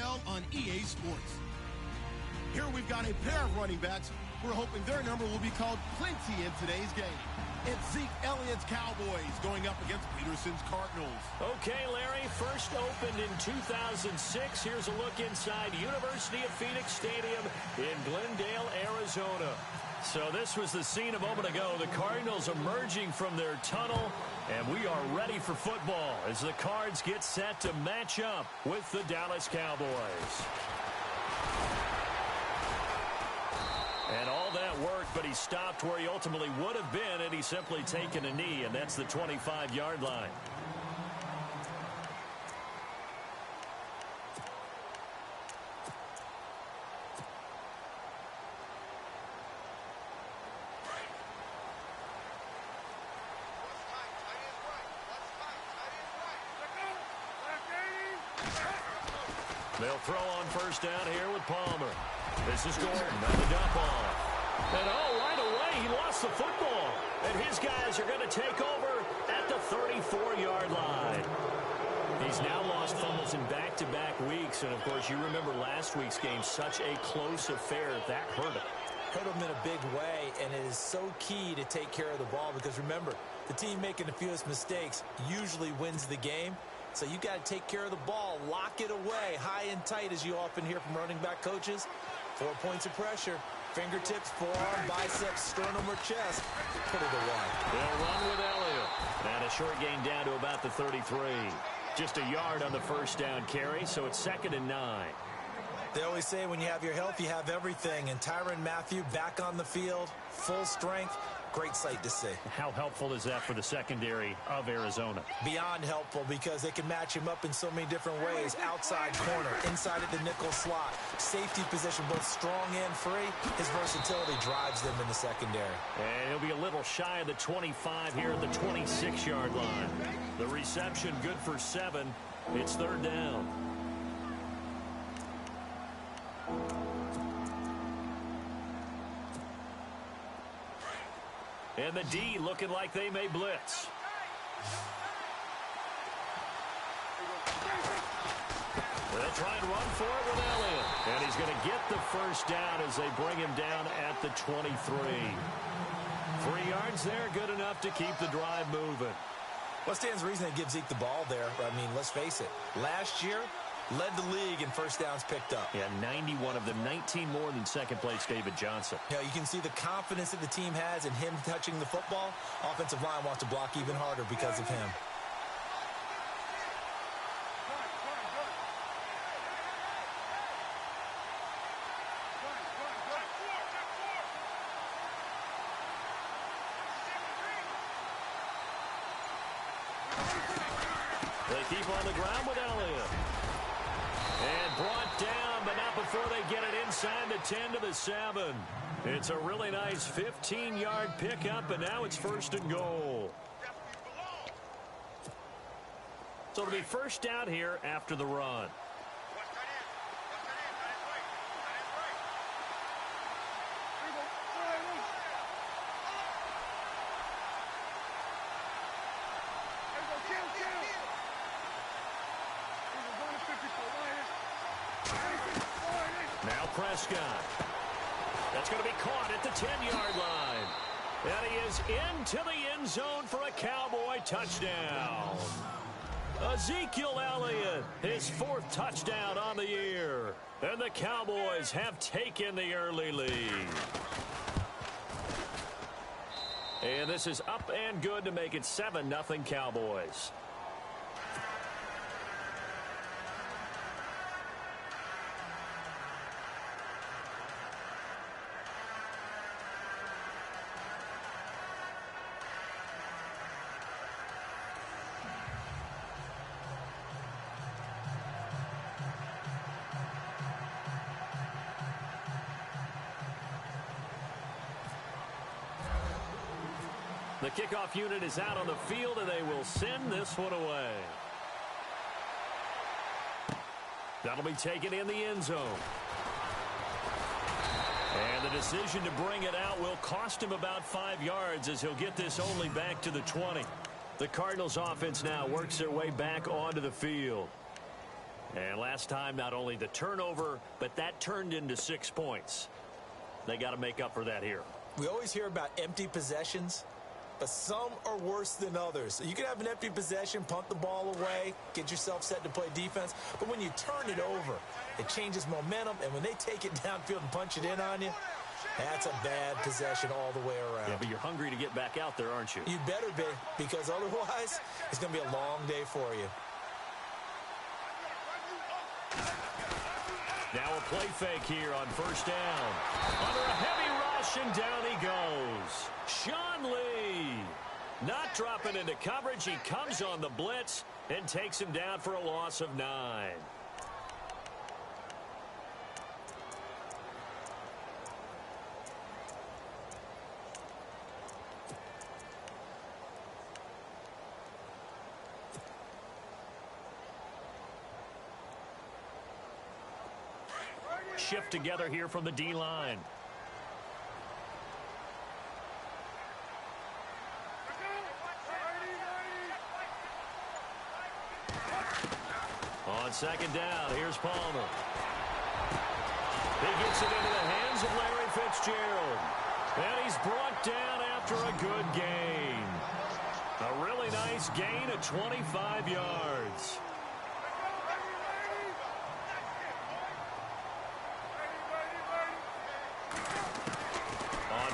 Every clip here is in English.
NFL on EA Sports. Here we've got a pair of running backs. We're hoping their number will be called plenty in today's game. It's Zeke Elliott's Cowboys going up against Peterson's Cardinals. Okay, Larry, first opened in 2006. Here's a look inside University of Phoenix Stadium in Glendale, Arizona. So this was the scene a moment ago. The Cardinals emerging from their tunnel, and we are ready for football as the Cards get set to match up with the Dallas Cowboys. And all that work, but he stopped where he ultimately would have been had he simply taken a knee, and that's the 25-yard line. They'll throw on first down here with Palmer. This is Gordon on the dump off. And right away, he lost the football. And his guys are going to take over at the 34-yard line. He's now lost fumbles in back-to-back weeks. And, of course, you remember last week's game, such a close affair. That hurt him. Hurt him in a big way, and it is so key to take care of the ball because, remember, the team making the fewest mistakes usually wins the game. So you got to take care of the ball, lock it away, high and tight, as you often hear from running back coaches. 4 points of pressure, fingertips, forearm, biceps, sternum, or chest. Put it away. They'll run with Elliott. And a short gain down to about the 33. Just a yard on the first down carry, so it's 2nd and 9. They always say when you have your health, you have everything. And Tyrann Mathieu back on the field, full strength. Great sight to see. How helpful is that for the secondary of Arizona? Beyond helpful because they can match him up in so many different ways. Outside corner, inside of the nickel slot, safety position, both strong and free. His versatility drives them in the secondary. And he'll be a little shy of the 25 here at the 26-yard line. The reception good for 7. It's 3rd down. And the D looking like they may blitz. They'll try and run for it with Elliott. And he's going to get the first down as they bring him down at the 23. 3 yards there, good enough to keep the drive moving. What stands to reason they give Zeke the ball there? I mean, let's face it. Last year, led the league in first downs picked up. Yeah, 91 of them, 19 more than second-place David Johnson. Yeah, you can see the confidence that the team has in him touching the football. Offensive line wants to block even harder because of him. They keep on the ground with Elliott. And brought down, but not before they get it inside the 10 to the 7. It's a really nice 15-yard pickup, and now it's 1st and goal. So it'll be first down here after the run. Now Prescott. That's going to be caught at the 10-yard line. And he is into the end zone for a Cowboy touchdown. Ezekiel Elliott, his 4th touchdown on the year. And the Cowboys have taken the early lead. And this is up and good to make it 7-0 Cowboys. The kickoff unit is out on the field, and they will send this one away. That'll be taken in the end zone. And the decision to bring it out will cost him about 5 yards as he'll get this only back to the 20. The Cardinals offense now works their way back onto the field. And last time, not only the turnover, but that turned into 6 points. They got to make up for that here. We always hear about empty possessions, but some are worse than others. So you can have an empty possession, punt the ball away, get yourself set to play defense. But when you turn it over, it changes momentum. And when they take it downfield and punch it in on you, that's a bad possession all the way around. Yeah, but you're hungry to get back out there, aren't you? You better be, because otherwise it's going to be a long day for you. Now a play fake here on first down. Under a heavy rush, and down he goes. Sean Lee not dropping into coverage. He comes on the blitz and takes him down for a loss of 9. Shift together here from the D-line. On second down, here's Palmer. He gets it into the hands of Larry Fitzgerald. And he's brought down after a good gain. A really nice gain of 25 yards.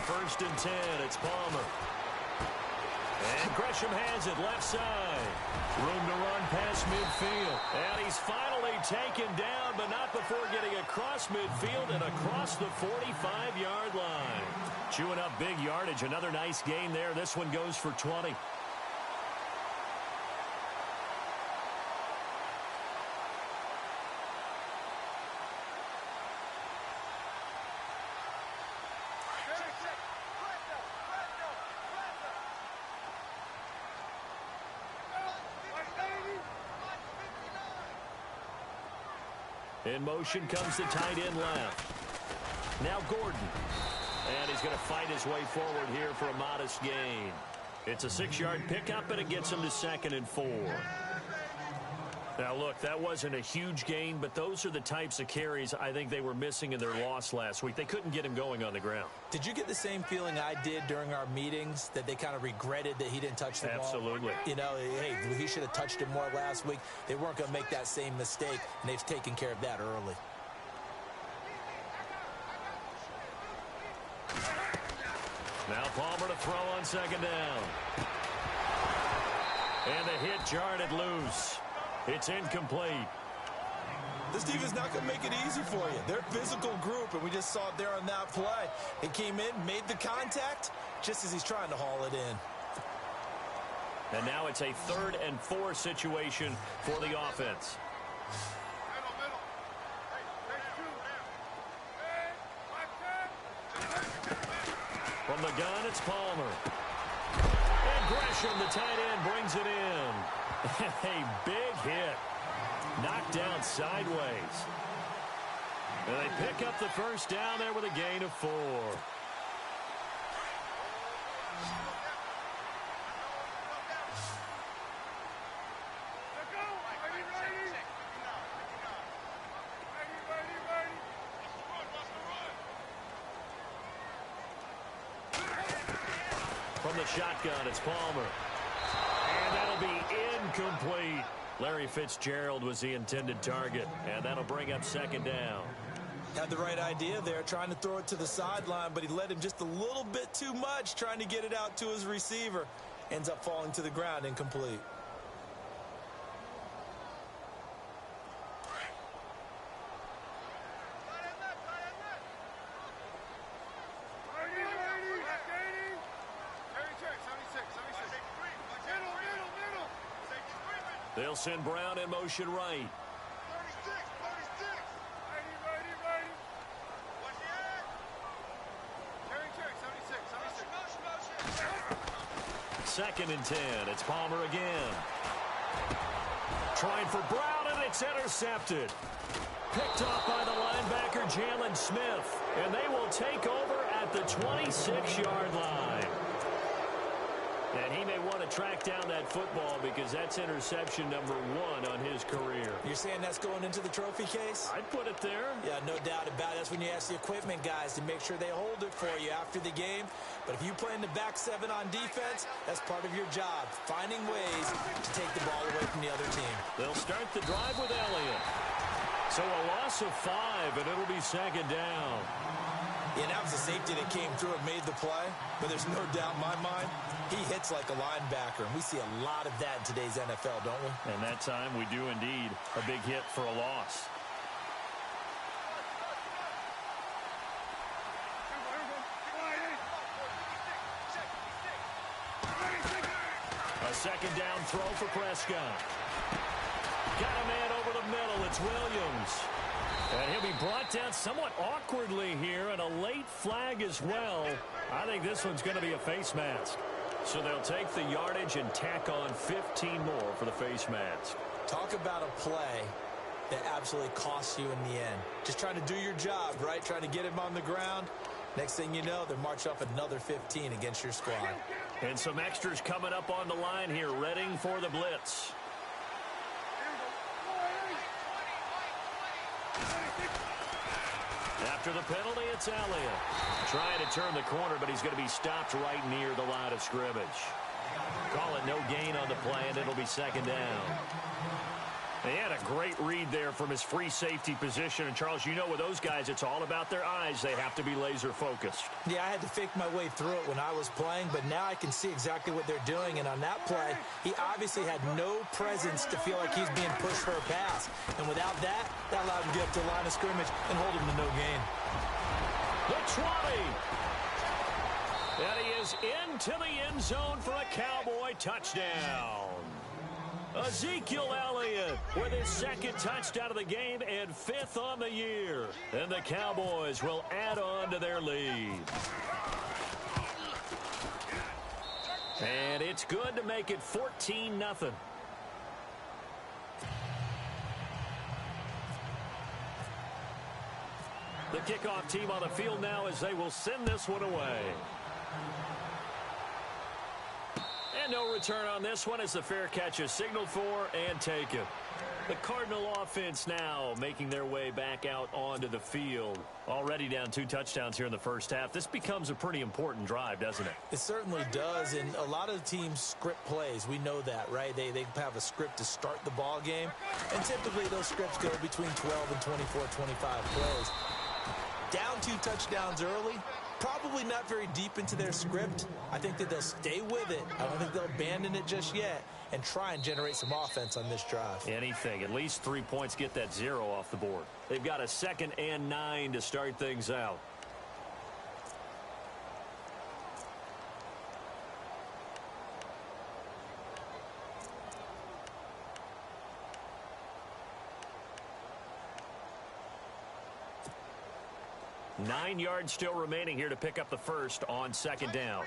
First and 10, it's Palmer. And Gresham has it left side. Room to run past midfield. And he's finally taken down, but not before getting across midfield and across the 45-yard line. Chewing up big yardage. Another nice gain there. This one goes for 20. In motion comes the tight end left. Now Gordon. And he's going to fight his way forward here for a modest gain. It's a 6-yard pickup, and it gets him to 2nd and 4. Now, look, that wasn't a huge gain, but those are the types of carries I think they were missing in their loss last week. They couldn't get him going on the ground. Did you get the same feeling I did during our meetings, that they kind of regretted that he didn't touch the ball? Absolutely. You know, hey, he should have touched it more last week. They weren't going to make that same mistake, and they've taken care of that early. Now Palmer to throw on second down. And the hit jarred it loose. It's incomplete. This defense not going to make it easy for you. They're a physical group, and we just saw it there on that play. It came in, made the contact, just as he's trying to haul it in. And now it's a 3rd and 4 situation for the offense. From the gun, it's Palmer. And Gresham, the tight end, brings it in. A big hit. Knocked down sideways. And they pick up the first down there with a gain of 4. From the shotgun, it's Palmer. And that'll be incomplete. Larry Fitzgerald was the intended target, and that'll bring up second down. Had the right idea there, trying to throw it to the sideline, but he led him just a little bit too much, trying to get it out to his receiver. Ends up falling to the ground, incomplete. They'll send Brown in motion right. 2nd and 10. It's Palmer again. Trying for Brown, and it's intercepted. Picked off by the linebacker, Jalen Smith. And they will take over at the 26-yard line. And he may want to track down that football because that's interception number 1 on his career. You're saying that's going into the trophy case? I'd put it there. Yeah, no doubt about it. That's when you ask the equipment guys to make sure they hold it for you after the game. But if you play in the back 7 on defense, that's part of your job, finding ways to take the ball away from the other team. They'll start the drive with Elliott. So a loss of 5, and it'll be second down. Yeah, that was a safety that came through and made the play. But there's no doubt in my mind, he hits like a linebacker. And we see a lot of that in today's NFL, don't we? And that time we do indeed. A big hit for a loss. A second down throw for Prescott. Got a man over the middle. It's Williams. And he'll be brought down somewhat awkwardly here, and a late flag as well. I think this one's going to be a face mask. So they'll take the yardage and tack on 15 more for the face mask. Talk about a play that absolutely costs you in the end. Just trying to do your job, right? Trying to get him on the ground. Next thing you know, they're marching up another 15 against your squad. And some extras coming up on the line here, readying for the blitz. After the penalty, it's Elliott. Trying to turn the corner, but he's going to be stopped right near the line of scrimmage. Call it no gain on the play, and it'll be second down. They had a great read there from his free safety position. And, Charles, you know with those guys, it's all about their eyes. They have to be laser-focused. Yeah, I had to fake my way through it when I was playing, but now I can see exactly what they're doing. And on that play, he obviously had no presence to feel like he's being pushed for a pass. And without that, that allowed him to get up to the line of scrimmage and hold him to no gain. The 20. And he is into the end zone for a Cowboy touchdown. Ezekiel Elliott with his second touchdown of the game and 5th on the year. And the Cowboys will add on to their lead. And it's good to make it 14-0. The kickoff team on the field now as they will send this one away. And no return on this one as the fair catch is signaled for and taken. The Cardinal offense now making their way back out onto the field. Already down 2 touchdowns here in the first half. This becomes a pretty important drive, doesn't it? It certainly does, and a lot of teams script plays. We know that, right? They have a script to start the ball game, and typically those scripts go between 12 and 24, 25 plays. Down 2 touchdowns early. Probably not very deep into their script. I think that they'll stay with it. I don't think they'll abandon it just yet and try and generate some offense on this drive. Anything. At least 3 points, get that 0 off the board. They've got a 2nd and 9 to start things out. Nine yards still remaining here to pick up the first on second down.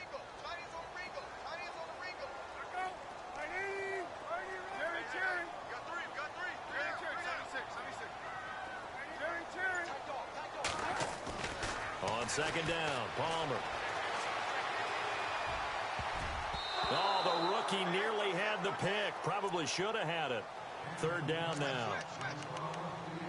On second down, Palmer. Oh, the rookie nearly had the pick. Probably should have had it. Third down now.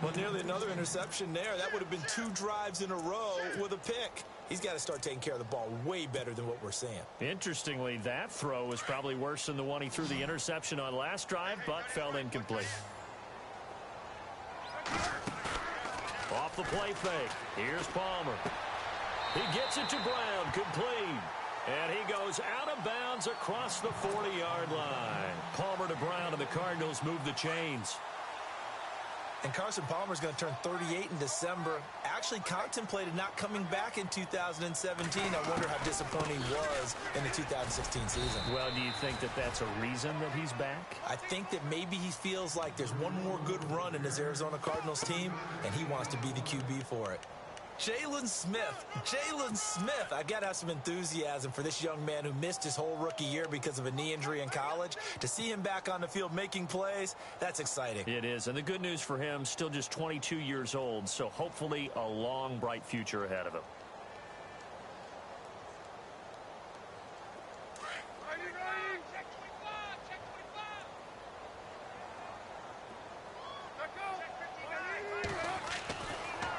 Well, nearly another interception there. That would have been 2 drives in a row with a pick. He's got to start taking care of the ball way better than what we're seeing. Interestingly, that throw was probably worse than the one he threw the interception on last drive, but fell incomplete. Off the play fake. Here's Palmer. He gets it to Brown, complete. And he goes out of bounds across the 40-yard line. Palmer to Brown, and the Cardinals move the chains. And Carson Palmer's going to turn 38 in December. Actually contemplated not coming back in 2017. I wonder how disappointing he was in the 2016 season. Well, do you think that that's a reason that he's back? I think that maybe he feels like there's one more good run in his Arizona Cardinals team, and he wants to be the QB for it. Jalen Smith. I got to have some enthusiasm for this young man who missed his whole rookie year because of a knee injury in college. To see him back on the field making plays, that's exciting. It is, and the good news for him, still just 22 years old, so hopefully a long, bright future ahead of him.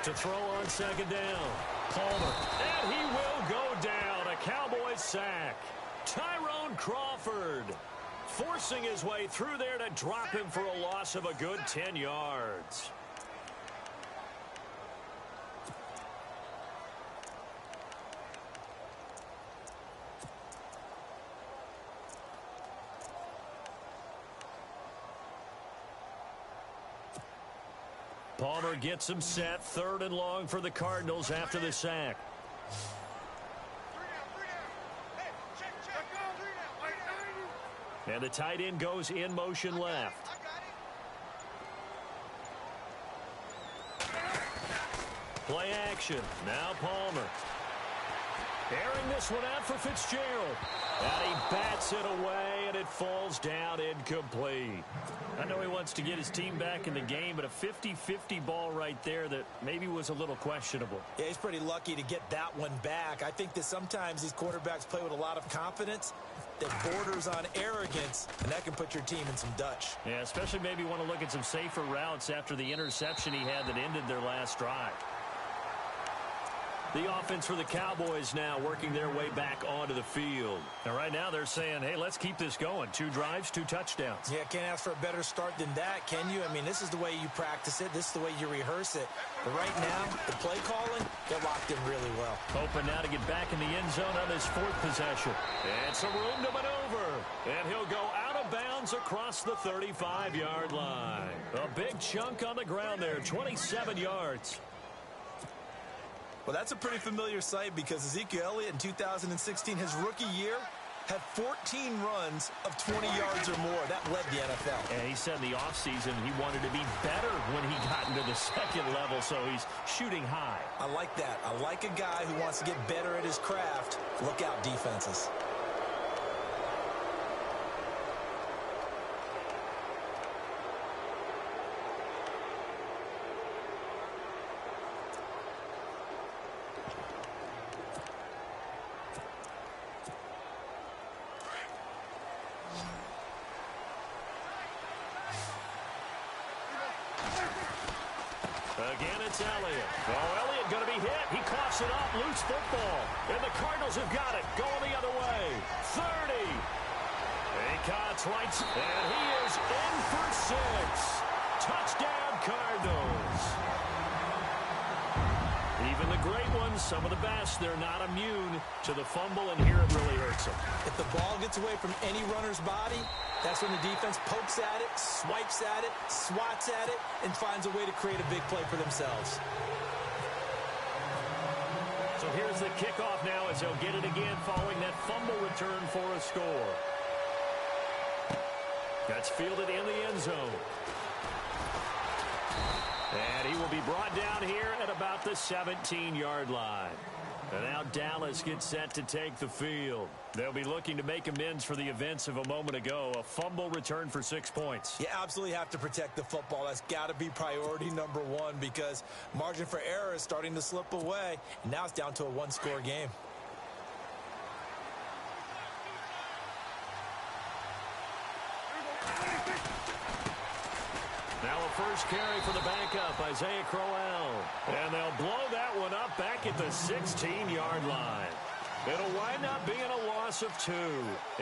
To throw on second down. Palmer. And he will go down. A Cowboys sack. Tyrone Crawford forcing his way through there to drop him for a loss of a good 10 yards. Palmer gets him set. 3rd and long for the Cardinals after the sack. And the tight end goes in motion left. Play action. Now Palmer. Airing this one out for Fitzgerald. And he bats it away, and it falls down incomplete. I know he wants to get his team back in the game, but a 50-50 ball right there that maybe was a little questionable. Yeah, he's pretty lucky to get that one back. I think that sometimes these quarterbacks play with a lot of confidence that borders on arrogance, and that can put your team in some Dutch. Yeah, especially maybe want to look at some safer routes after the interception he had that ended their last drive. The offense for the Cowboys now working their way back onto the field. And right now they're saying, hey, let's keep this going. 2 drives, 2 touchdowns. Yeah, can't ask for a better start than that, can you? I mean, this is the way you practice it. This is the way you rehearse it. But right now, the play calling, they're locked in really well. Hoping now to get back in the end zone on his 4th possession. And some room to maneuver. And he'll go out of bounds across the 35-yard line. A big chunk on the ground there, 27 yards. Well, that's a pretty familiar sight because Ezekiel Elliott in 2016, his rookie year, had 14 runs of 20 yards or more. That led the NFL. And he said in the offseason he wanted to be better when he got into the 2nd level, so he's shooting high. I like that. I like a guy who wants to get better at his craft. Look out, defenses. Again, it's Elliott. Oh, Elliott going to be hit. He coughs it up. Loose football. And the Cardinals have got it. Going the other way. 30. He cuts right. And he is in for 6. Touchdown, Cardinals. Even the great ones, some of the best, they're not immune to the fumble, and here it really hurts them. If the ball gets away from any runner's body, that's when the defense pokes at it, swipes at it, swats at it, and finds a way to create a big play for themselves. So here's the kickoff now as they'll get it again following that fumble return for a score. That's fielded in the end zone. And he will be brought down here at about the 17-yard line. And now Dallas gets set to take the field. They'll be looking to make amends for the events of a moment ago. A fumble return for 6 points. You absolutely have to protect the football. That's got to be priority number 1 because margin for error is starting to slip away. And now it's down to a 1-score game. Now a first carry for the backup, Isaiah Crowell. And they'll blow that one up back at the 16-yard line. It'll wind up being a loss of 2.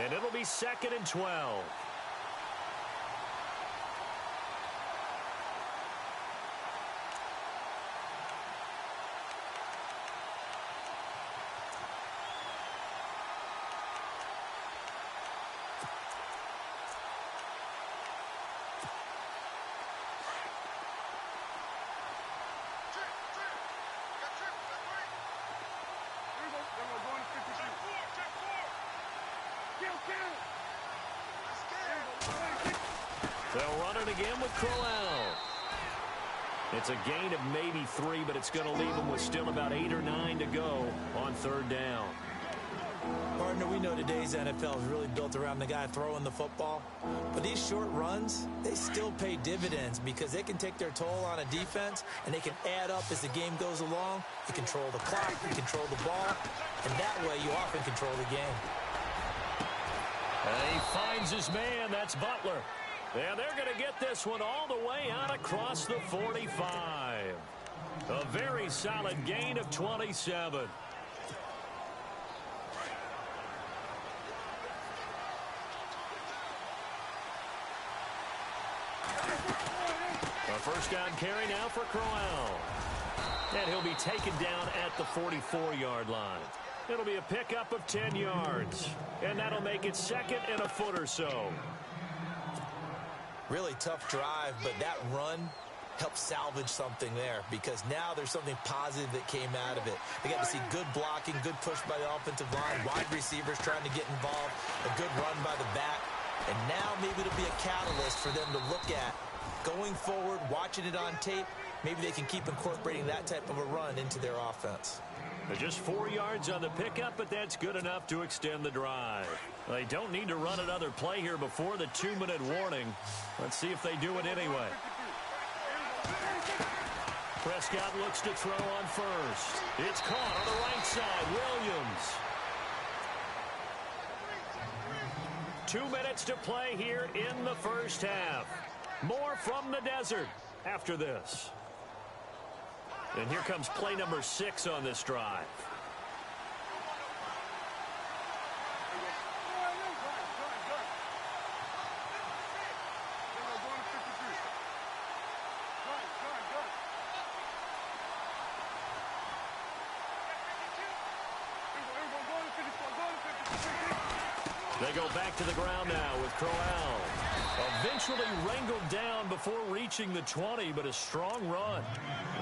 And it'll be 2nd and 12. They'll run it again with Crowell. It's a gain of maybe 3, but it's going to leave them with still about 8 or 9 to go on 3rd down. Partner, we know today's NFL is really built around the guy throwing the football. But these short runs, they still pay dividends because they can take their toll on a defense, and they can add up as the game goes along. You control the clock, you control the ball, and that way you often control the game. And he finds his man. That's Butler. And they're going to get this one all the way out across the 45. A very solid gain of 27. A first down carry now for Crowell. And he'll be taken down at the 44-yard line. It'll be a pickup of 10 yards. And that'll make it second and a foot or so. Really tough drive, but that run helped salvage something there because now there's something positive that came out of it. They got to see good blocking, good push by the offensive line, wide receivers trying to get involved, a good run by the back. And now maybe it'll be a catalyst for them to look at going forward, watching it on tape. Maybe they can keep incorporating that type of a run into their offense. Just 4 yards on the pickup, but that's good enough to extend the drive. They don't need to run another play here before the 2-minute warning. Let's see if they do it anyway. Prescott looks to throw on first. It's caught on the right side. Williams. 2 minutes to play here in the first half. More from the desert after this. And here comes play number 6 on this drive. They go back to the ground now with Crowell. Eventually wrangled down before reaching the 20, but a strong run.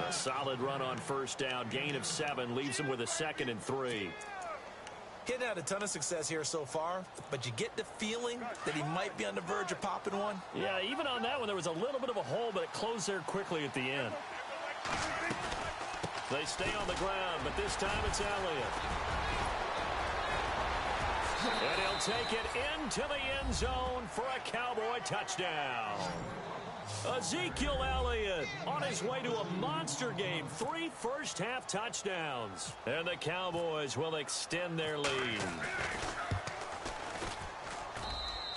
A solid run on first down. Gain of 7 leaves him with a 2nd and 3. Getting had a ton of success here so far, but you get the feeling that he might be on the verge of popping one. Yeah, even on that one, there was a little bit of a hole, but it closed there quickly at the end. They stay on the ground, but this time it's Elliott. And he'll take it into the end zone for a Cowboy touchdown. Ezekiel Elliott on his way to a monster game. 3 first-half touchdowns. And the Cowboys will extend their lead.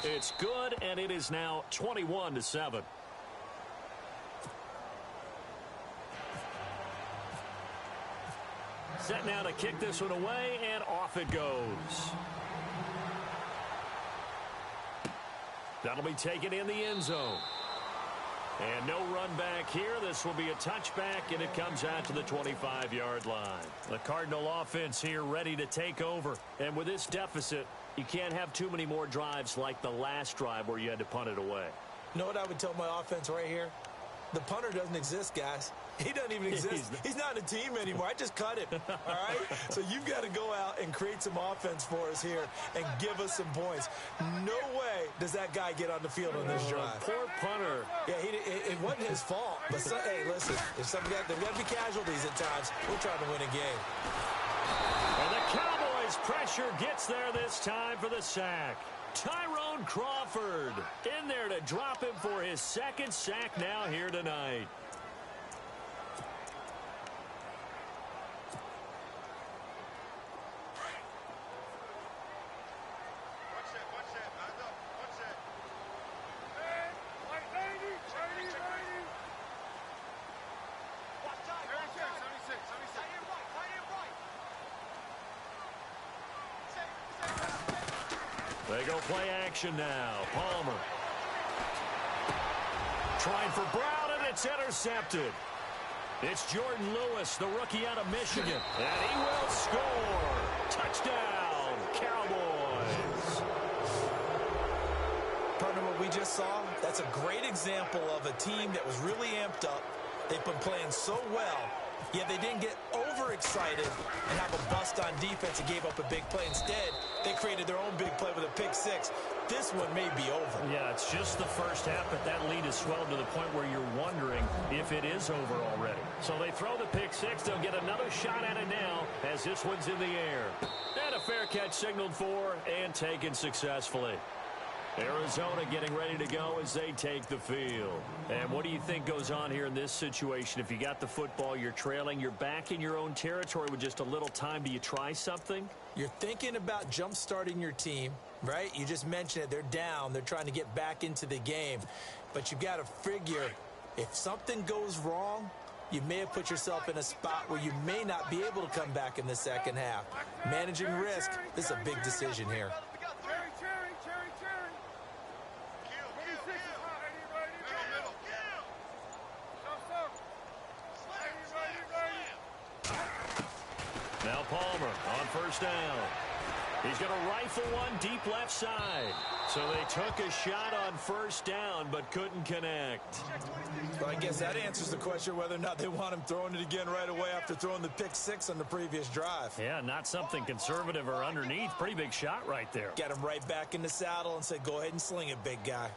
It's good, and it is now 21-7. Set now to kick this one away, and off it goes. That'll be taken in the end zone. And no run back here. This will be a touchback, and it comes out to the 25-yard line. The Cardinal offense here ready to take over. And with this deficit, you can't have too many more drives like the last drive where you had to punt it away. You know what I would tell my offense right here? The punter doesn't exist, guys. He doesn't even exist. He's not a team anymore. I just cut him, all right? So you've got to go out and create some offense for us here and give us some points. No way does that guy get on the field on this drive. Poor punter. Yeah, it wasn't his fault. But, hey, listen, there's got to be casualties at times. We're trying to win a game. And the Cowboys' pressure gets there this time for the sack. Tyrone Crawford in there to drop him for his 2nd sack now here tonight. They go play action now. Palmer. Trying for Brown, and it's intercepted. It's Jordan Lewis, the rookie out of Michigan. And he will score. Touchdown, Cowboys. Partner, what we just saw, that's a great example of a team that was really amped up. They've been playing so well, yet they didn't get overexcited and have a bust on defense and gave up a big play. Instead, they created their own big play with a pick 6. This one may be over. Yeah, it's just the first half, but that lead has swelled to the point where you're wondering if it is over already. So they throw the pick 6. They'll get another shot at it now as this one's in the air. And a fair catch signaled for and taken successfully. Arizona getting ready to go as they take the field. And what do you think goes on here in this situation? If you got the football, you're trailing, you're back in your own territory with just a little time. Do you try something? You're thinking about jump-starting your team, right? You just mentioned it. They're down. They're trying to get back into the game. But you've got to figure if something goes wrong, you may have put yourself in a spot where you may not be able to come back in the second half. Managing risk, this is a big decision here. Now Palmer on first down. He's going to rifle one deep left side. So they took a shot on first down but couldn't connect. Well, I guess that answers the question whether or not they want him throwing it again right away after throwing the pick six on the previous drive. Yeah, not something conservative or underneath. Pretty big shot right there. Get him right back in the saddle and say, go ahead and sling it, big guy.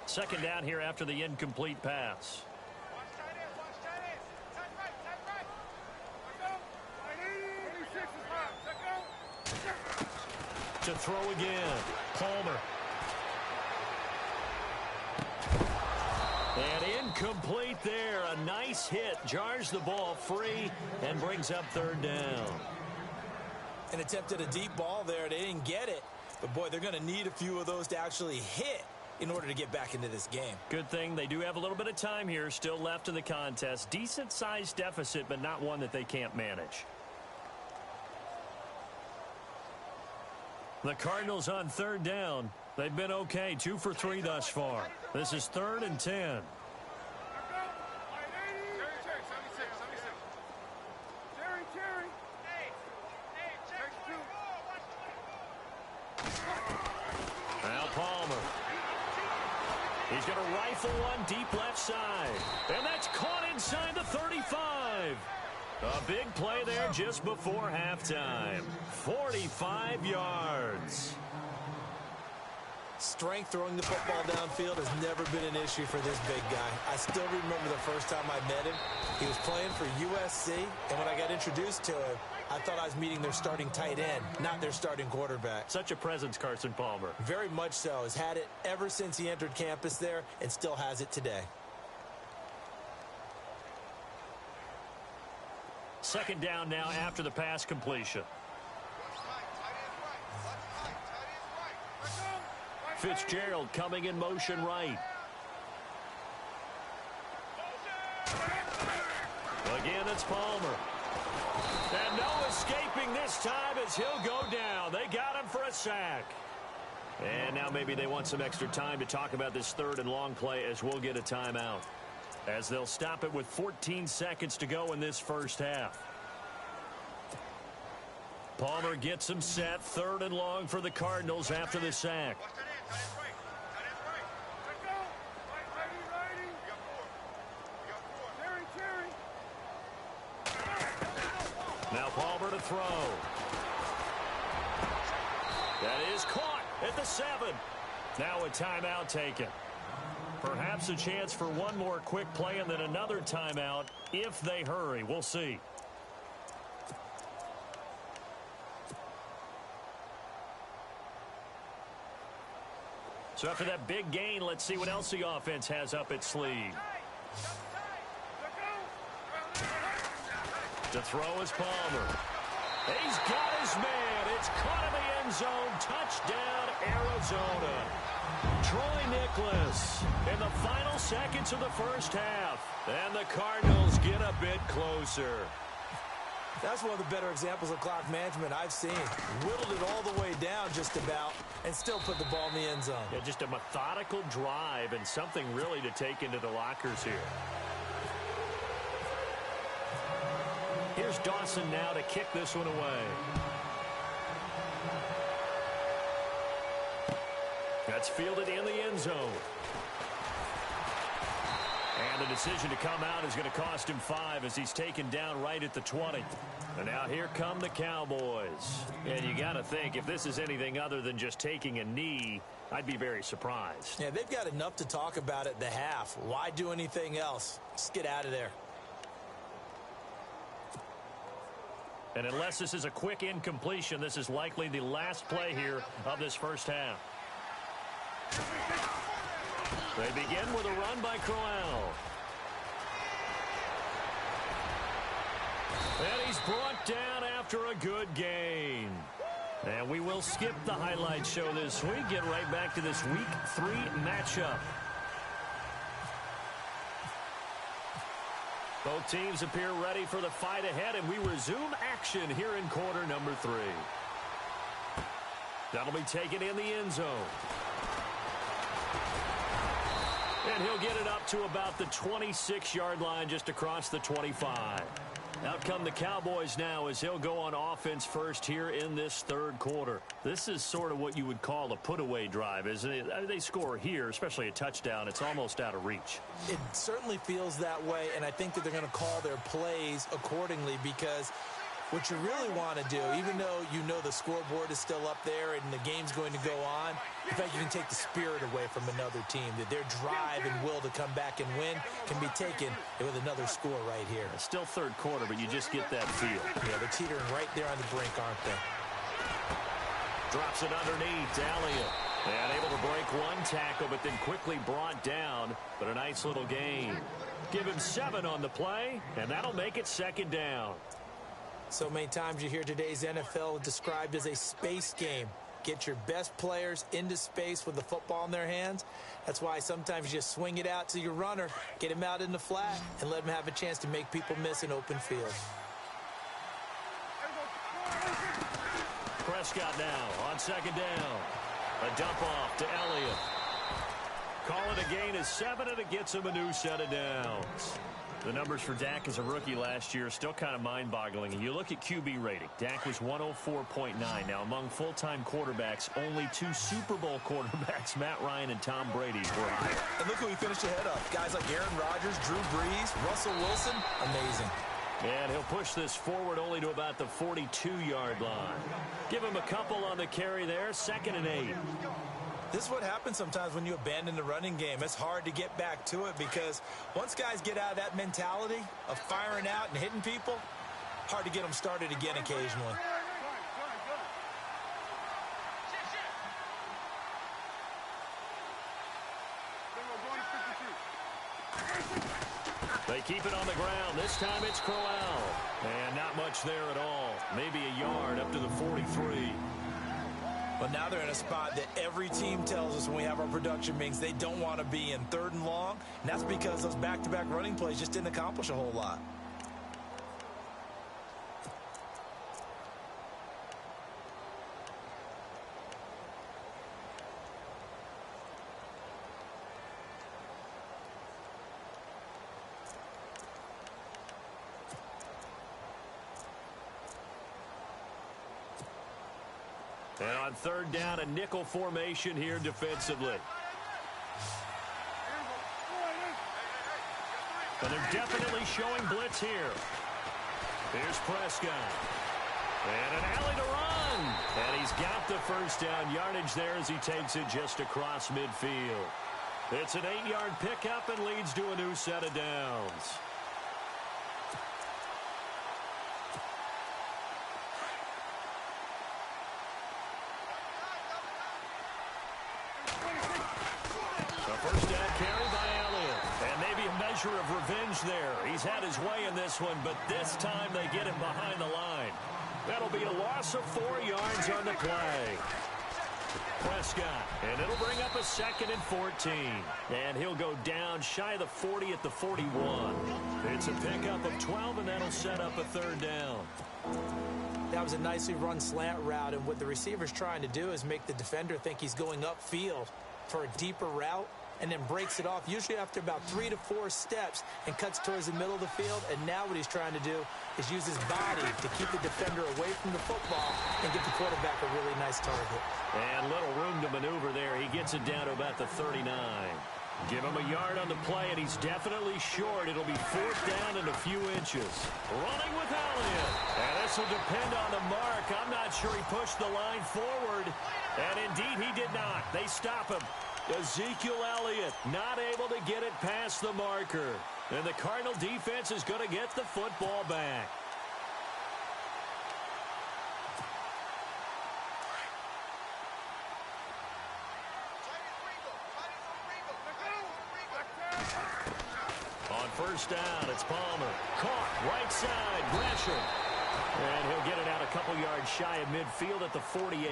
Second down here after the incomplete pass. To throw again, Palmer. And incomplete there. A nice hit. Jars the ball free and brings up third down. An attempt at a deep ball there. They didn't get it. But, boy, they're going to need a few of those to actually hit in order to get back into this game. Good thing they do have a little bit of time here still left in the contest. Decent-sized deficit, but not one that they can't manage. The Cardinals on third down. They've been okay, 2 for 3 thus far. This is 3rd and 10. Now Palmer. He's going to rifle one deep left side. And that's caught inside the 35. A big play there just before halftime. 45 yards. Strength throwing the football downfield has never been an issue for this big guy. I still remember the first time I met him. He was playing for USC, and when I got introduced to him, I thought I was meeting their starting tight end, not their starting quarterback. Such a presence, Carson Palmer. Very much so. Has had it ever since he entered campus there and still has it today. Second down now after the pass completion. Fitzgerald coming in motion right. Again, it's Palmer. And no escaping this time as he'll go down. They got him for a sack. And now maybe they want some extra time to talk about this 3rd and long play as we'll get a timeout, as they'll stop it with 14 seconds to go in this first half. Palmer gets him set. 3rd and long for the Cardinals after the sack. Now Palmer to throw. That is caught at the 7. Now a timeout taken. Perhaps a chance for one more quick play and then another timeout if they hurry. We'll see. So after that big gain, let's see what else the offense has up its sleeve. To throw is Palmer. He's got his man. It's caught in the end zone. Touchdown, Arizona. Troy Nicholas in the final seconds of the first half. And the Cardinals get a bit closer. That's one of the better examples of clock management I've seen. Whittled it all the way down just about and still put the ball in the end zone. Yeah, just a methodical drive and something really to take into the lockers here. Here's Dawson now to kick this one away. That's fielded in the end zone. And the decision to come out is going to cost him 5 as he's taken down right at the 20. And now here come the Cowboys. And you got to think, if this is anything other than just taking a knee, I'd be very surprised. Yeah, they've got enough to talk about at the half. Why do anything else? Just get out of there. And unless this is a quick incompletion, this is likely the last play here of this first half. They begin with a run by Crowell. And he's brought down after a good gain. And we will skip the highlight show this week. Get right back to this Week 3 matchup. Both teams appear ready for the fight ahead, and we resume action here in quarter number 3. That'll be taken in the end zone. And he'll get it up to about the 26-yard line, just across the 25. Out come the Cowboys now as he'll go on offense first here in this third quarter. This is sort of what you would call a put-away drive, isn't it? They score here, especially a touchdown. It's almost out of reach. It certainly feels that way, and I think that they're going to call their plays accordingly, because what you really want to do, even though you know the scoreboard is still up there and the game's going to go on, in fact, you can take the spirit away from another team, that their drive and will to come back and win can be taken with another score right here. It's still third quarter, but you just get that feel. Yeah, they're teetering right there on the brink, aren't they? Drops it underneath to Elliott. And able to break one tackle, but then quickly brought down. But a nice little gain. Give him 7 on the play, and that'll make it second down. So many times you hear today's NFL described as a space game. Get your best players into space with the football in their hands. That's why sometimes you just swing it out to your runner, get him out in the flat, and let him have a chance to make people miss an open field. Prescott now on second down. A dump off to Elliott. Call it a gain of 7, and it gets him a new set of downs. The numbers for Dak as a rookie last year are still kind of mind-boggling. And you look at QB rating. Dak was 104.9. Now, among full-time quarterbacks, only 2 Super Bowl quarterbacks, Matt Ryan and Tom Brady, were higher. And look who he finished ahead of. Guys like Aaron Rodgers, Drew Brees, Russell Wilson. Amazing. And he'll push this forward only to about the 42-yard line. Give him a couple on the carry there. 2nd and 8. This is what happens sometimes when you abandon the running game. It's hard to get back to it, because once guys get out of that mentality of firing out and hitting people, hard to get them started again occasionally. They keep it on the ground. This time it's Crowell. And not much there at all. Maybe a yard up to the 43. But now they're in a spot that every team tells us when we have our production meetings they don't want to be in, 3rd and long. And that's because those back-to-back running plays just didn't accomplish a whole lot. And on 3rd down, a nickel formation here defensively. And they're definitely showing blitz here. Here's Prescott. And an alley to run. And he's got the first down yardage there as he takes it just across midfield. It's an 8-yard pickup and leads to a new set of downs. First down carry by Elliott. And maybe a measure of revenge there. He's had his way in this one, but this time they get him behind the line. That'll be a loss of 4 yards on the play. Prescott, and it'll bring up a 2nd and 14. And he'll go down shy of the 40 at the 41. It's a pickup of 12, and that'll set up a 3rd down. That was a nicely run slant route, and what the receiver's trying to do is make the defender think he's going upfield for a deeper route, and then breaks it off, usually after about 3 to 4 steps, and cuts towards the middle of the field. And now what he's trying to do is use his body to keep the defender away from the football and give the quarterback a really nice target. And little room to maneuver there. He gets it down to about the 39. Give him a yard on the play, and he's definitely short. It'll be 4th down and a few inches. Running with Elliott. And this will depend on the mark. I'm not sure he pushed the line forward. And indeed, he did not. They stop him. Ezekiel Elliott not able to get it past the marker. And the Cardinal defense is going to get the football back. On 1st down, it's Palmer. Caught right side, Gresham. And he'll get it out a couple yards shy of midfield at the 48.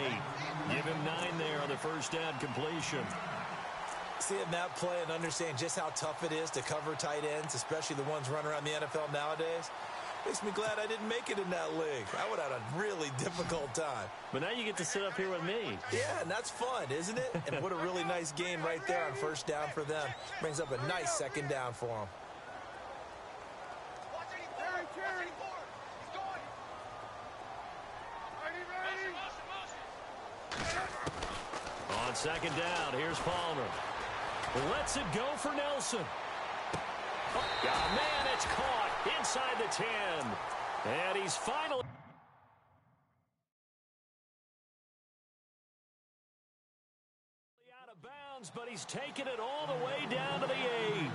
Give him 9 there on the 1st down completion. Seeing that play and understanding just how tough it is to cover tight ends, especially the ones running around the NFL nowadays, makes me glad I didn't make it in that league. I would have had a really difficult time. But now you get to sit up here with me. Yeah, and that's fun, isn't it? And what a really nice game right there on first down for them. Brings up a nice second down for them. On second down, here's Palmer. Lets it go for Nelson. Oh, man, it's caught inside the 10. And he's finally out of bounds, but he's taken it all the way down to the 8.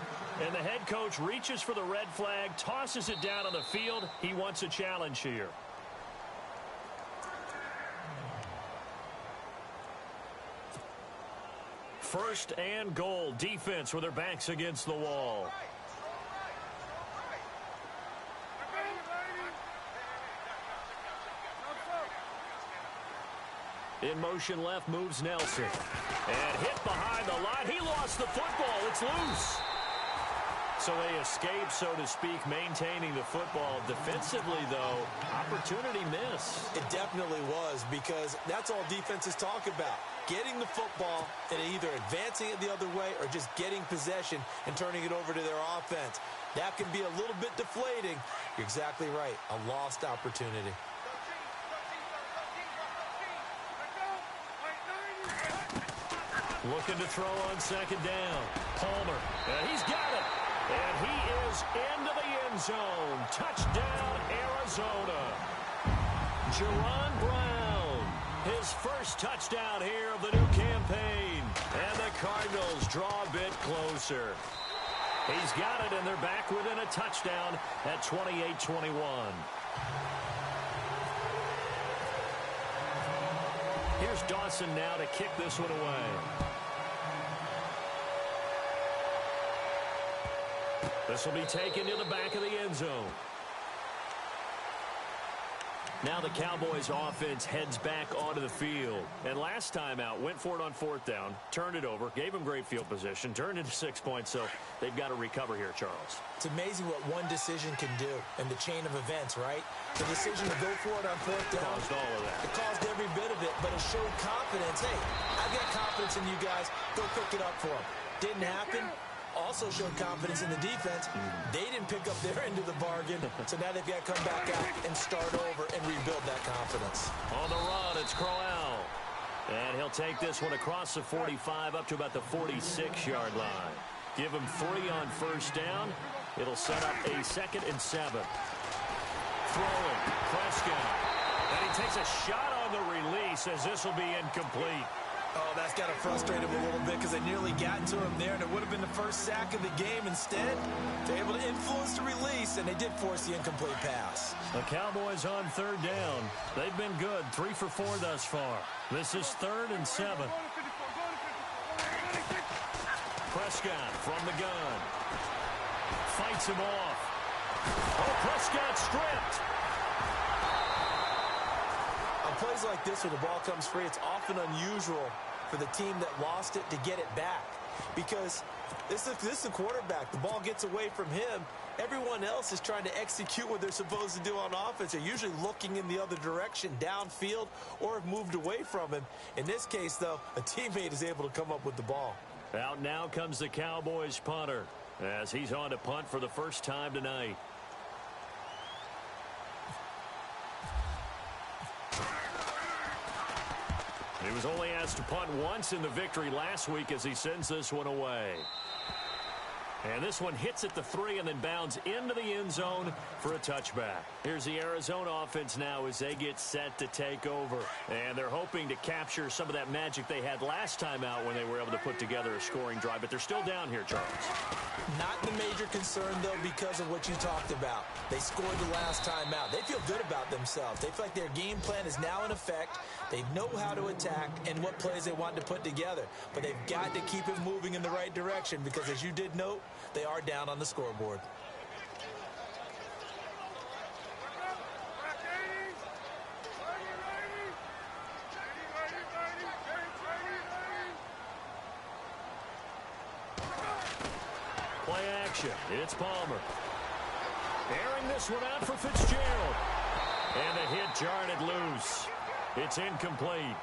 And the head coach reaches for the red flag, tosses it down on the field. He wants a challenge here. First and goal, defense with their backs against the wall. In motion left moves Nelson. And hit behind the line. He lost the football. It's loose. So they escape, so to speak, maintaining the football. Defensively, though, opportunity miss. It definitely was, because that's all defenses talk about. Getting the football and either advancing it the other way or just getting possession and turning it over to their offense. That can be a little bit deflating. You're exactly right. A lost opportunity. Looking to throw on second down. Palmer. And he's got it. And he is into the end zone. Touchdown, Arizona. Jerron Brown. His first touchdown here of the new campaign. And the Cardinals draw a bit closer. He's got it, and they're back within a touchdown at 28-21. Here's Dawson now to kick this one away. This will be taken to the back of the end zone. Now the Cowboys offense heads back onto the field. And last time out, went for it on fourth down, turned it over, gave them great field position, turned into 6 points, so they've got to recover here, Charles. It's amazing what one decision can do in the chain of events, right? The decision to go for it on fourth down. Caused all of that. It caused every bit of it, but it showed confidence. Hey, I've got confidence in you guys. Go pick it up for them. Didn't happen. Also showed confidence in the defense. They didn't pick up their end of the bargain, so now they've got to come back out and start over and rebuild that confidence. On the run, it's Crowell. And he'll take this one across the 45 up to about the 46-yard line. Give him 3 on first down. It'll set up a 2nd and 7. Throwing, Prescott. And he takes a shot on the release as this will be incomplete. Oh, that's got to frustrate him a little bit because they nearly got to him there, and it would have been the first sack of the game. Instead, they're able to influence the release, and they did force the incomplete pass. The Cowboys on third down. They've been good, 3 for 4 thus far. This is 3rd and 7. Prescott from the gun. Fights him off. Oh, Prescott stripped. On plays like this where the ball comes free, it's often unusual for the team that lost it to get it back. Because this is a quarterback. The ball gets away from him. Everyone else is trying to execute what they're supposed to do on offense. They're usually looking in the other direction, downfield, or have moved away from him. In this case, though, a teammate is able to come up with the ball. Out now comes the Cowboys punter as he's on to punt for the first time tonight. He was only asked to punt once in the victory last week as he sends this one away. And this one hits at the 3 and then bounds into the end zone for a touchback. Here's the Arizona offense now as they get set to take over. And they're hoping to capture some of that magic they had last time out when they were able to put together a scoring drive. But they're still down here, Charles. Not the major concern, though, because of what you talked about. They scored the last time out. They feel good about themselves. They feel like their game plan is now in effect. They know how to attack and what plays they want to put together. But they've got to keep it moving in the right direction because, as you did note, they are down on the scoreboard. action. It's Palmer. Airing this one out for Fitzgerald. And the hit jarred it loose. It's incomplete.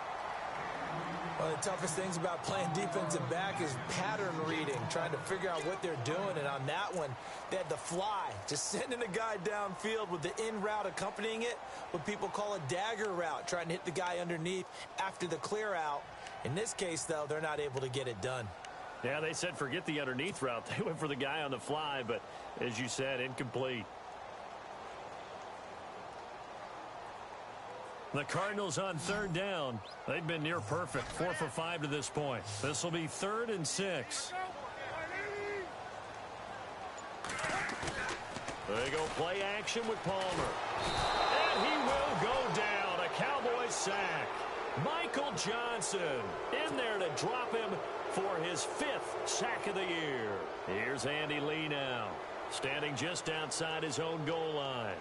One of the toughest things about playing defensive back is pattern reading, trying to figure out what they're doing. And on that one, they had the fly, just sending a guy downfield with the in route accompanying it, what people call a dagger route, trying to hit the guy underneath after the clear out. In this case, though, they're not able to get it done. Yeah, they said forget the underneath route. They went for the guy on the fly, but as you said, incomplete. The Cardinals on third down. They've been near perfect, 4 for 5 to this point. This will be 3rd and 6. There you go, play action with Palmer. And he will go down, a Cowboys sack. Michael Johnson in there to drop him for his 5th sack of the year. Here's Andy Lee now, standing just outside his own goal line.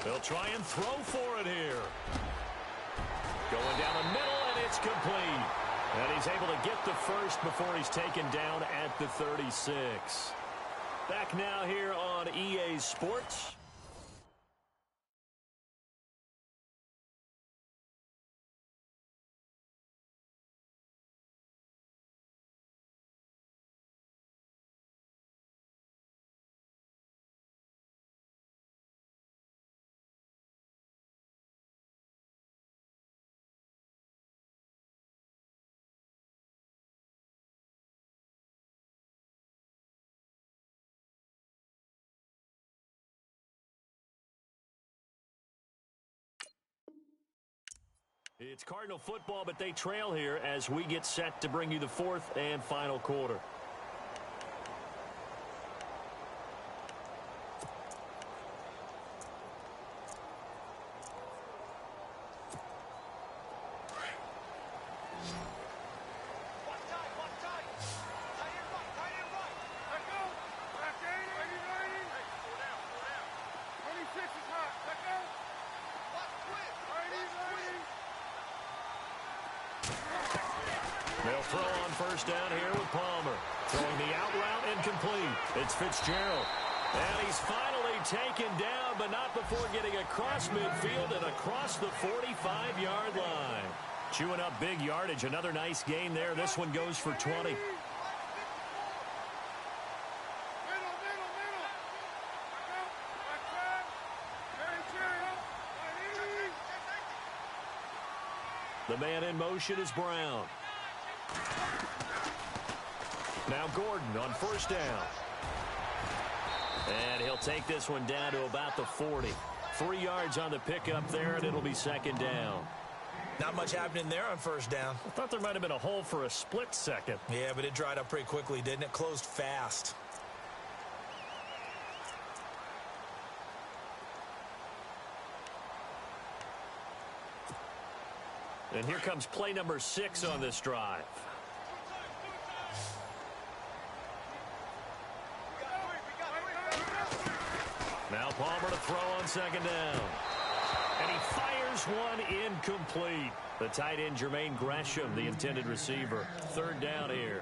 They'll try and throw for it here. Going down the middle, and it's complete. And he's able to get the first before he's taken down at the 36. Back now here on EA Sports. It's Cardinal football, but they trail here as we get set to bring you the 4th and final quarter. They'll throw on first down here with Palmer. Throwing the out route incomplete. It's Fitzgerald. And he's finally taken down, but not before getting across midfield and across the 45-yard line. Chewing up big yardage. Another nice gain there. This one goes for 20. The man in motion is Brown. Now Gordon on first down. And he'll take this one down to about the 40. 3 yards on the pickup there, and it'll be 2nd down. Not much happening there on first down. I thought there might have been a hole for a split second. Yeah, but it dried up pretty quickly, didn't it? Closed fast. And here comes play number 6 on this drive. Now Palmer to throw on 2nd down. And he fires one incomplete. The tight end, Jermaine Gresham, the intended receiver. 3rd down here.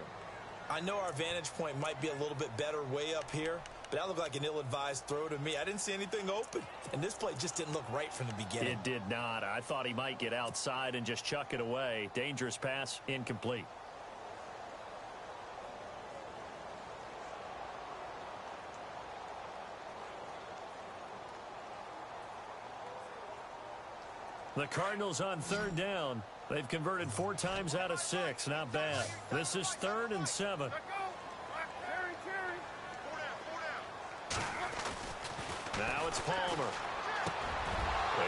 I know our vantage point might be a little bit better way up here, but that looked like an ill-advised throw to me. I didn't see anything open, and this play just didn't look right from the beginning. It did not. I thought he might get outside and just chuck it away. Dangerous pass, incomplete. The Cardinals on 3rd down. They've converted 4 times out of 6. Not bad. This is 3rd and 7. Now it's Palmer.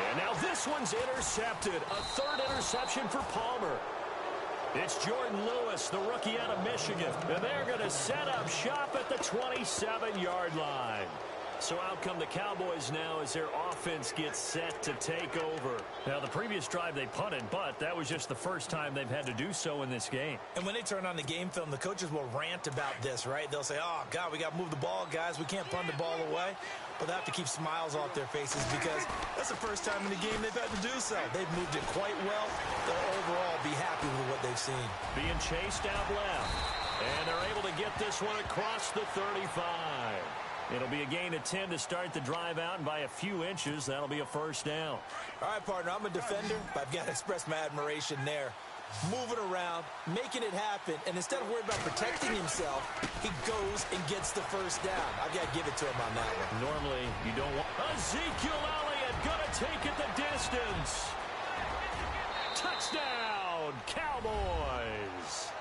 And now this one's intercepted. A 3rd interception for Palmer. It's Jordan Lewis, the rookie out of Michigan. And they're going to set up shop at the 27-yard line. So out come the Cowboys now as their offense gets set to take over. Now, the previous drive they punted, but that was just the first time they've had to do so in this game. And when they turn on the game film, the coaches will rant about this, right? They'll say, oh, God, we got to move the ball, guys. We can't punt the ball away. But they have to keep smiles off their faces because that's the first time in the game they've had to do so. They've moved it quite well. They'll overall be happy with what they've seen. Being chased out left. And they're able to get this one across the 35. It'll be a gain of 10 to start the drive out, and by a few inches, that'll be a first down. All right, partner, I'm a defender, but I've got to express my admiration there. Moving around, making it happen, and instead of worried about protecting himself, he goes and gets the first down. I've got to give it to him on that one. Normally, you don't want... Ezekiel Elliott gonna take it the distance. Touchdown, Cowboys.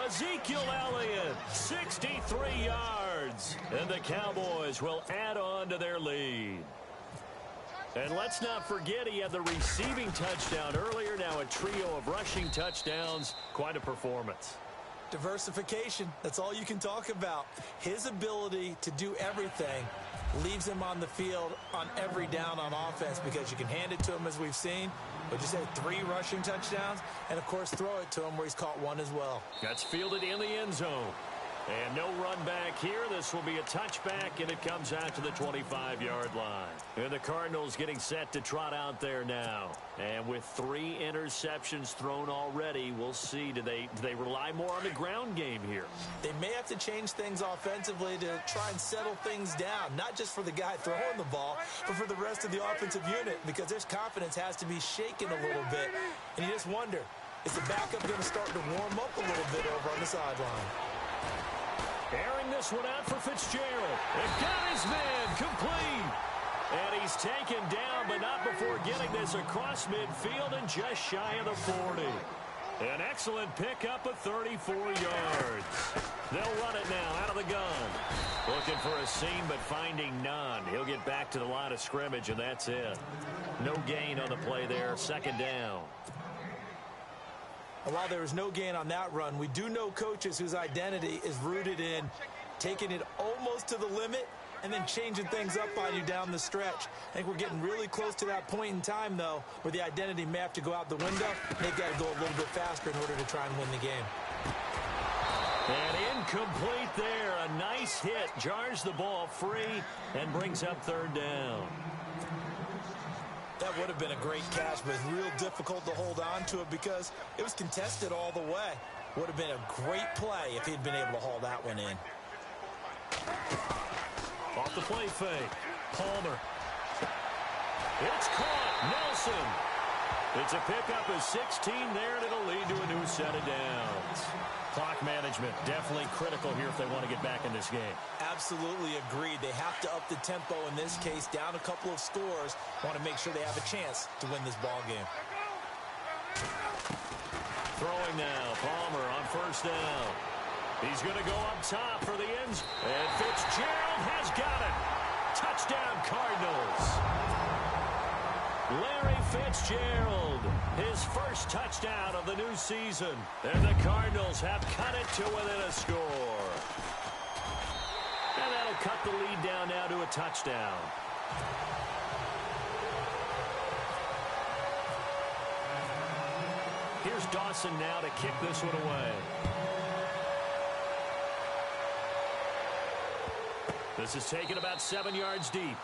Ezekiel Elliott, 63 yards, and the Cowboys will add on to their lead. And let's not forget he had the receiving touchdown earlier, now a trio of rushing touchdowns. Quite a performance. Diversification, that's all you can talk about. His ability to do everything leaves him on the field on every down on offense because you can hand it to him as we've seen. But you said 3 rushing touchdowns, and of course throw it to him where he's caught one as well. That's fielded in the end zone. And no run back here. This will be a touchback, and it comes out to the 25-yard line. And the Cardinals getting set to trot out there now. And with 3 interceptions thrown already, we'll see. Do they rely more on the ground game here? They may have to change things offensively to try and settle things down, not just for the guy throwing the ball, but for the rest of the offensive unit, because their confidence has to be shaken a little bit. And you just wonder, is the backup going to start to warm up a little bit over on the sideline? Airing this one out for Fitzgerald. And got his man complete. And he's taken down, but not before getting this across midfield and just shy of the 40. An excellent pickup of 34 yards. They'll run it now out of the gun. Looking for a seam, but finding none. He'll get back to the line of scrimmage, and that's it. No gain on the play there. Second down. And while there was no gain on that run, we do know coaches whose identity is rooted in taking it almost to the limit and then changing things up on you down the stretch. I think we're getting really close to that point in time, though, where the identity may have to go out the window. They've got to go a little bit faster in order to try and win the game. And incomplete there. A nice hit. Jars the ball free and brings up third down. That would have been a great catch, but it's real difficult to hold on to it because it was contested all the way. Would have been a great play if he'd been able to haul that one in. Off the play fake. Palmer. It's caught. Nelson. It's a pickup of 16 there, and it'll lead to a new set of downs. Clock management definitely critical here if they want to get back in this game. Absolutely agreed. They have to up the tempo in this case, down a couple of scores. Want to make sure they have a chance to win this ball game. Throwing now. Palmer on first down. He's going to go up top for the ends. And Fitzgerald has got it. Touchdown, Cardinals. Larry Fitzgerald, his first touchdown of the new season. And the Cardinals have cut it to within a score. And that'll cut the lead down now to a touchdown. Here's Dawson now to kick this one away. This is taken about 7 yards deep.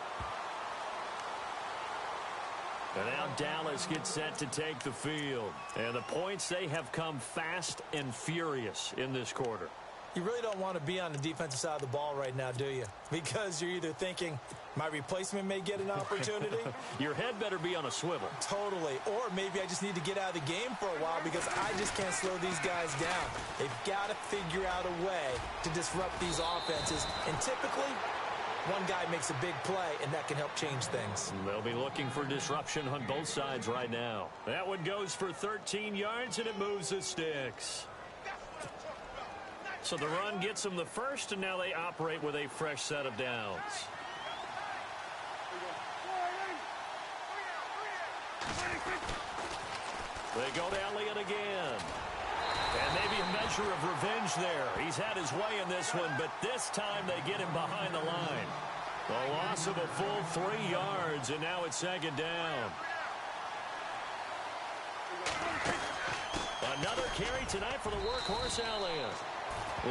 And now Dallas gets set to take the field. And the points, they have come fast and furious in this quarter. You really don't want to be on the defensive side of the ball right now, do you? Because you're either thinking, my replacement may get an opportunity. Your head better be on a swivel. Totally. Or maybe I just need to get out of the game for a while because I just can't slow these guys down. They've got to figure out a way to disrupt these offenses. And typically, one guy makes a big play, and that can help change things. They'll be looking for disruption on both sides right now. That one goes for 13 yards, and it moves the sticks. So the run gets them the first, and now they operate with a fresh set of downs. They go to Elliott again. And maybe a measure of revenge there. He's had his way in this one, but this time they get him behind the line. A loss of a full 3 yards, and now it's second down. Another carry tonight for the workhorse Elliott.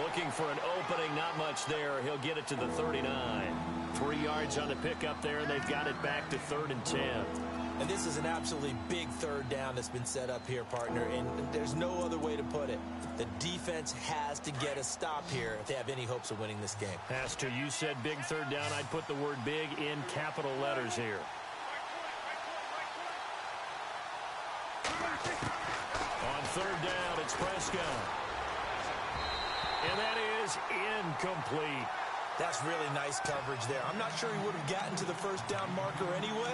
Looking for an opening, not much there. He'll get it to the 39. 3 yards on the pickup there, and they've got it back to 3rd and 10. And this is an absolutely big third down that's been set up here, partner, and there's no other way to put it. The defense has to get a stop here if they have any hopes of winning this game. Has to. You said big third down. I'd put the word big in capital letters here. On 3rd down, it's Prescott. And that is incomplete. That's really nice coverage there. I'm not sure he would have gotten to the first down marker anyway,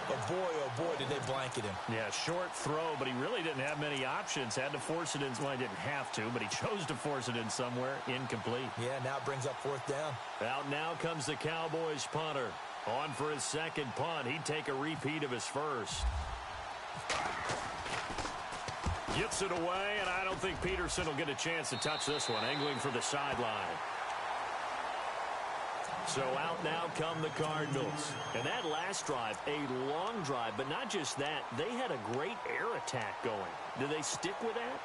but boy, oh boy, did they blanket him. Yeah, short throw, but he really didn't have many options. Had to force it in. Well, he didn't have to, but he chose to force it in somewhere. Incomplete. Yeah, now it brings up 4th down. Out now comes the Cowboys punter. On for his second punt. He'd take a repeat of his first. Gets it away, and I don't think Peterson will get a chance to touch this one. Angling for the sideline. So out now come the Cardinals. And that last drive, a long drive, but not just that. They had a great air attack going. Do they stick with that?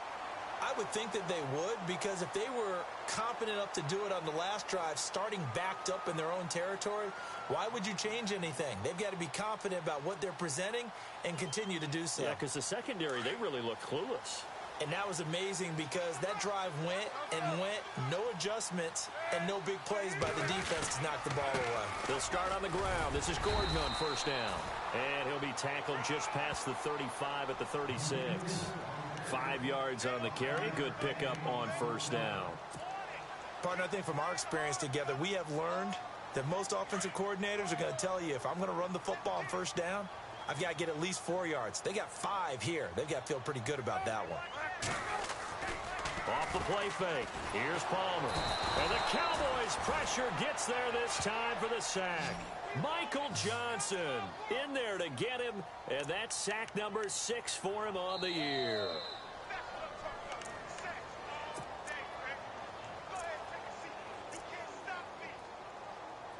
I would think that they would, because if they were competent enough to do it on the last drive, starting backed up in their own territory, why would you change anything? They've got to be confident about what they're presenting and continue to do so. Yeah, because the secondary, they really look clueless. And that was amazing because that drive went and went, no adjustments, and no big plays by the defense to knock the ball away. They'll start on the ground. This is Gordon on 1st down. And he'll be tackled just past the 35 at the 36. 5 yards on the carry. Good pickup on 1st down. Partner, I think from our experience together, we have learned that most offensive coordinators are going to tell you, if I'm going to run the football on 1st down, I've got to get at least 4 yards. They got 5 here. They've got to feel pretty good about that one. Off the play fake. Here's Palmer. And the Cowboys' pressure gets there this time for the sack. Michael Johnson in there to get him, and that's sack number 6 for him on the year.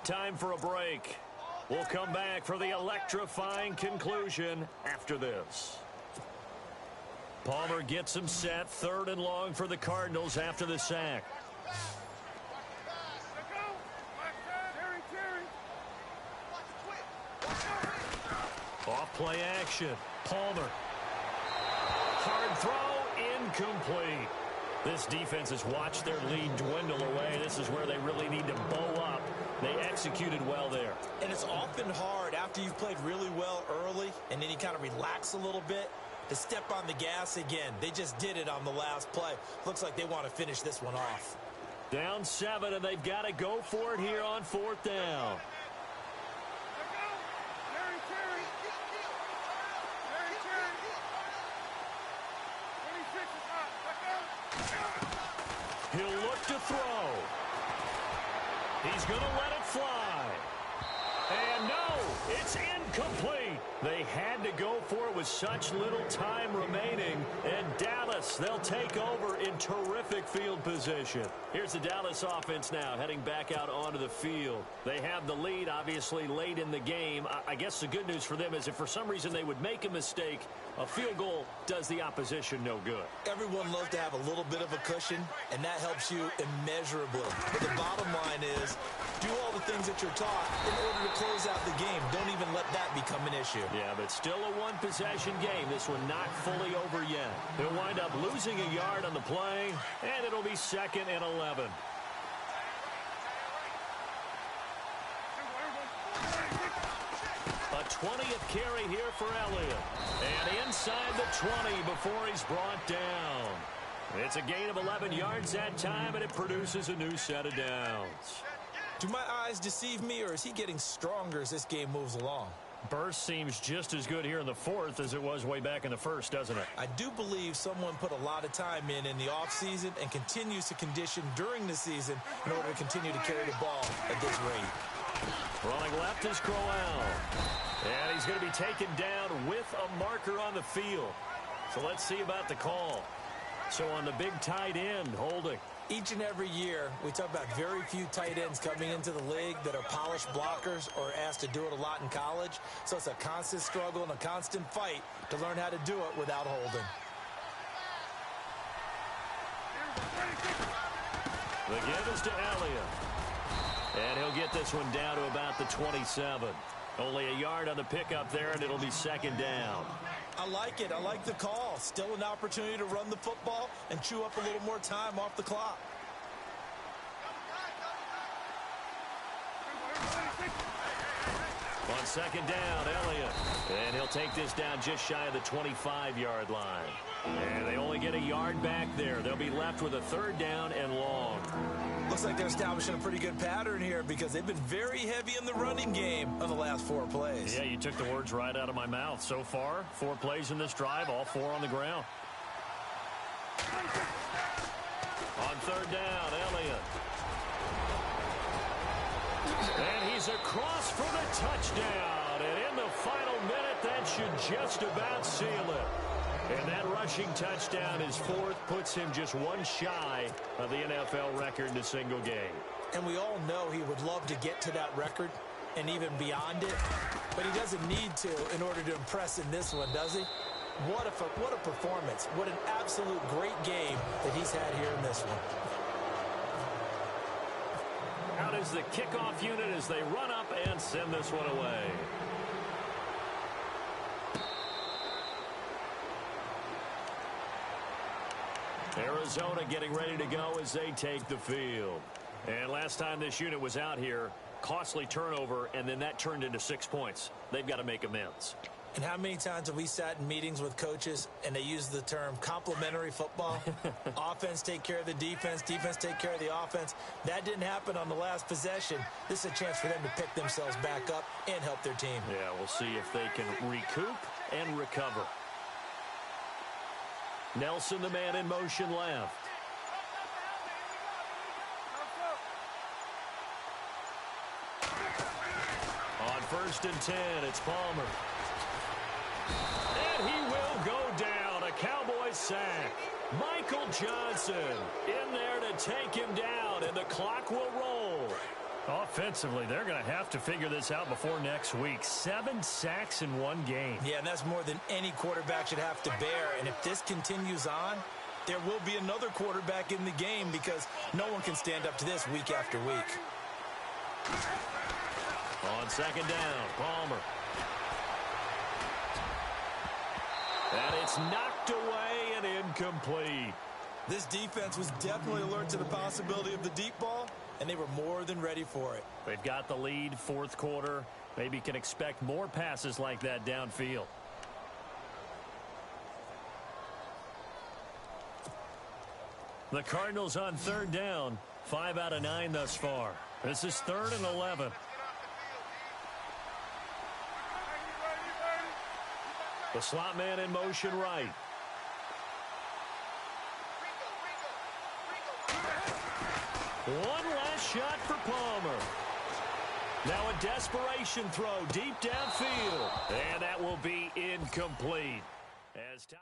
Time for a break. We'll come back for the electrifying conclusion after this. Palmer gets him set. 3rd and long for the Cardinals after the sack. Off play action. Palmer. Hard throw. Incomplete. This defense has watched their lead dwindle away. This is where they really need to bow up. They executed well there. And it's often hard after you've played really well early and then you kind of relax a little bit to step on the gas again. They just did it on the last play. Looks like they want to finish this one off. Down 7, and they've got to go for it here on 4th down. He'll look to throw. He's going to let it fly. And no, it's incomplete. They had to go for it with such little time remaining. And Dallas, they'll take over in terrific field position. Here's the Dallas offense now heading back out onto the field. They have the lead, obviously, late in the game. I guess the good news for them is if for some reason they would make a mistake, a field goal does the opposition no good. Everyone loves to have a little bit of a cushion, and that helps you immeasurably. But the bottom line is, do all the things that you're taught in order to close out the game. Don't even let that become an issue. Yeah, but still a one-possession game. This one not fully over yet. They'll wind up losing a yard on the play, and it'll be 2nd and 11. A 20th carry here for Elliott. And inside the 20 before he's brought down. It's a gain of 11 yards that time, and it produces a new set of downs. Do my eyes deceive me, or is he getting stronger as this game moves along? Burst seems just as good here in the 4th as it was way back in the 1st, doesn't it? I do believe someone put a lot of time in the offseason and continues to condition during the season in order to continue to carry the ball at this rate. Running left is Crowell. And he's going to be taken down with a marker on the field. So let's see about the call. So on the big tight end, holding. Each and every year, we talk about very few tight ends coming into the league that are polished blockers or asked to do it a lot in college. So it's a constant struggle and a constant fight to learn how to do it without holding. The give is to Elliott. And he'll get this one down to about the 27. Only a yard on the pickup there, and it'll be second down. I like it. I like the call. Still an opportunity to run the football and chew up a little more time off the clock. On second down, Elliott. And he'll take this down just shy of the 25-yard line. And they only get a yard back there. They'll be left with a third down and long. Looks like they're establishing a pretty good pattern here because they've been very heavy in the running game on the last 4 plays. Yeah, you took the words right out of my mouth. So far, 4 plays in this drive, all 4 on the ground. On third down, Elliott. And he's across for the touchdown. And in the final minute, that should just about seal it. And that rushing touchdown, his 4th, puts him just 1 shy of the NFL record in a single game. And we all know he would love to get to that record and even beyond it. But he doesn't need to in order to impress in this one, does he? What a performance. What an absolute great game that he's had here in this one. Out is the kickoff unit as they run up and send this one away. Arizona getting ready to go as they take the field. And last time this unit was out here, costly turnover, and then that turned into 6 points. They've got to make amends. And how many times have we sat in meetings with coaches and they use the term complementary football? Offense take care of the defense, defense take care of the offense. That didn't happen on the last possession. This is a chance for them to pick themselves back up and help their team. Yeah, we'll see if they can recoup and recover. Nelson, the man in motion left. On 1st and 10, it's Palmer. And he will go down. A Cowboys sack. Michael Johnson in there to take him down, and the clock will roll. Offensively, they're going to have to figure this out before next week. 7 sacks in 1 game. Yeah, and that's more than any quarterback should have to bear. And if this continues on, there will be another quarterback in the game because no one can stand up to this week after week. On second down, Palmer. And it's knocked away and incomplete. This defense was definitely alert to the possibility of the deep ball, and they were more than ready for it. They've got the lead, 4th quarter. Maybe can expect more passes like that downfield. The Cardinals on 3rd down, 5 out of 9 thus far. This is 3rd and 11. The slot man in motion right. One last shot for Palmer. Now a desperation throw deep downfield. And that will be incomplete. As time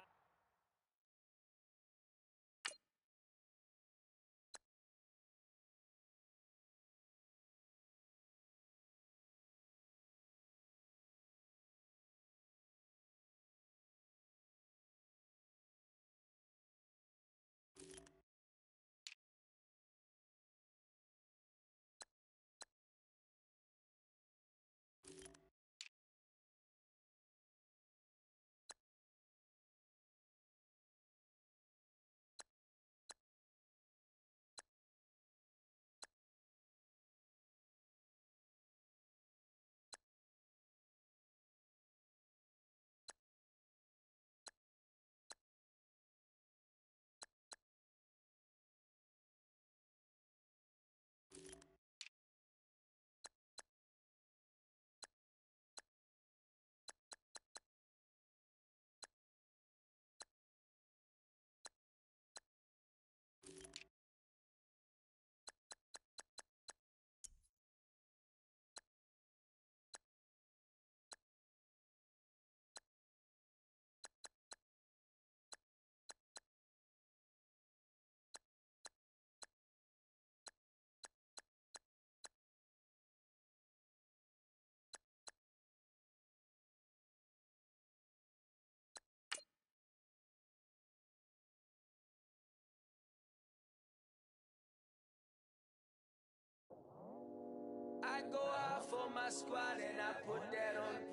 go out for my squad and I put that on.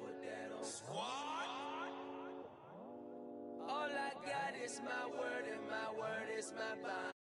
Squad. All I got is my word and my word is my bond.